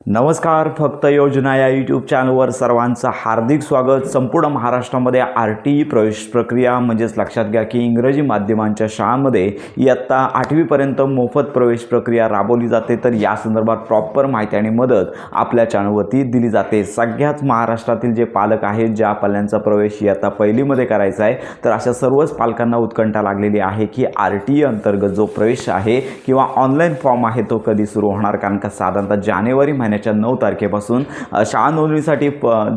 नमस्कार. फक्त योजना या यूट्यूब चॅनलवर सर्वांचं हार्दिक स्वागत. संपूर्ण महाराष्ट्रामध्ये RTE प्रवेश प्रक्रिया म्हणजेच लक्षात घ्या की इंग्रजी माध्यमांच्या शाळांमध्ये इयत्ता 8वीपर्यंत मोफत प्रवेश प्रक्रिया राबवली जाते. तर या संदर्भात प्रॉपर माहिती आणि मदत आपल्या चॅनलवरती दिली जाते. सगळ्याच महाराष्ट्रातील जे पालक आहेत, ज्या पाल्यांचा प्रवेश इयत्ता पहिलीमध्ये करायचा आहे, तर अशा सर्वच पालकांना उत्कंठा लागलेली आहे की RTE अंतर्गत जो प्रवेश आहे किंवा ऑनलाईन फॉर्म आहे तो कधी सुरू होणार. कारण का साधारणतः जानेवारी महिन्याच्या 9 तारखेपासून शाळा नोंदणीसाठी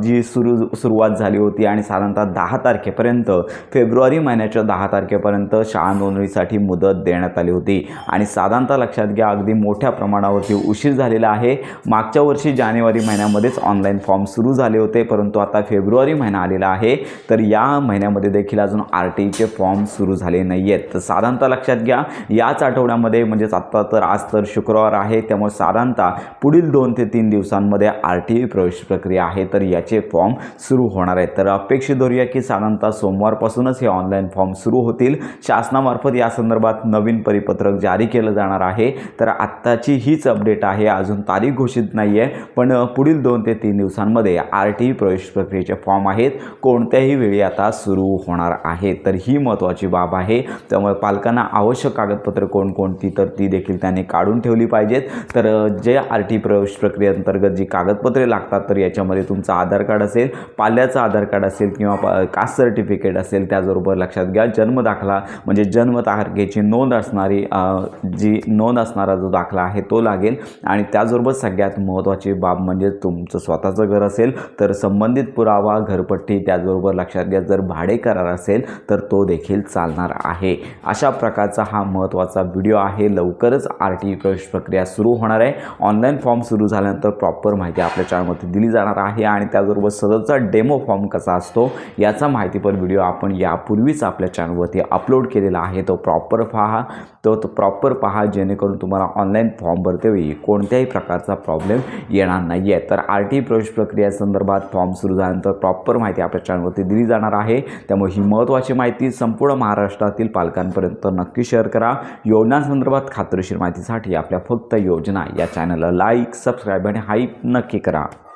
जी सुरुवात झाली होती आणि साधारणतः 10 तारखेपर्यंत फेब्रुवारी महिन्याच्या 10 तारखेपर्यंत शाळा नोंदणीसाठी मुदत देण्यात आली होती. आणि साधारणतः लक्षात घ्या अगदी मोठ्या प्रमाणावरती उशीर झालेला आहे. मागच्या वर्षी जानेवारी महिन्यामध्येच ऑनलाईन फॉर्म सुरू झाले होते, परंतु आता फेब्रुवारी महिना आलेला आहे, तर या महिन्यामध्ये देखील अजून RTEचे फॉर्म सुरू झाले नाही आहेत. तर साधारणतः लक्षात घ्या याच आठवड्यामध्ये म्हणजेच आत्ता तर आज तर शुक्रवार आहे, त्यामुळे साधारणतः पुढील 2 ते 3 दिवसांमध्ये RTE प्रवेश प्रक्रिया आहे, तर याचे फॉर्म सुरू होणार आहेत. तर अपेक्षित धरूया की साधारणतः सोमवारपासूनच हे ऑनलाईन फॉर्म सुरू होतील. शासनामार्फत या संदर्भात नवीन परिपत्रक जारी केलं जाणार आहे. तर आत्ताची हीच अपडेट आहे, अजून तारीख घोषित नाही आहे, पण पुढील 2 ते 3 दिवसांमध्ये RTE प्रवेश प्रक्रियेचे फॉर्म आहेत कोणत्याही वेळी आता सुरू होणार आहेत. तर ही महत्त्वाची बाब आहे. त्यामुळे पालकांना आवश्यक कागदपत्रे कोणकोणती तर ती देखील त्यांनी काढून ठेवली पाहिजेत. तर जे RTE प्रवेश प्रक्रियेअंतर्गत जी कागदपत्रे लागतात, तर याच्यामध्ये तुमचं आधार कार्ड असेल, पाल्याचं आधार कार्ड असेल किंवा कास्ट सर्टिफिकेट असेल, त्याचबरोबर लक्षात घ्या जन्मदाखला म्हणजे जन्मतारखेची नोंद असणारी जी नोंद असणारा जो दाखला आहे तो लागेल. आणि त्याचबरोबर सगळ्यात महत्त्वाची बाब म्हणजे तुमचं स्वतःचं घर असेल तर संबंधित पुरावा, घरपट्टी, त्याचबरोबर लक्षात घ्या जर भाडे करार असेल तर तो देखील चालणार आहे. अशा प्रकारचा हा महत्त्वाचा व्हिडिओ आहे. लवकरच RTE प्रवेश प्रक्रिया सुरू होणार आहे. ऑनलाईन फॉर्म सुरू झाल्यानंतर प्रॉपर माहिती आपल्या चॅनलमध्ये दिली जाणार आहे. आणि त्याचबरोबर सदरचा डेमो फॉर्म कसा असतो याचा माहितीपर व्हिडिओ आपण यापूर्वीच आपल्या चॅनलवरती अपलोड केलेला आहे. तो प्रॉपर पहा जेणेकरून तुम्हाला ऑनलाईन फॉर्म भरतेवेळी कोणत्याही प्रकारचा प्रॉब्लेम येणार नाही आहे. तर RTE प्रवेश प्रक्रियेसंदर्भात फॉर्म सुरू झाल्यानंतर प्रॉपर माहिती आपल्या चॅनलवरती दिली जाणार आहे. त्यामुळे ही महत्त्वाची माहिती संपूर्ण महाराष्ट्रातील पालकांपर्यंत नक्की शेअर करा. योजनांसंदर्भात खात्रीशीर माहितीसाठी आपल्या फक्त योजना या चॅनलला लाईक, सबस्क्राईब आणि हाईप नक्की करा.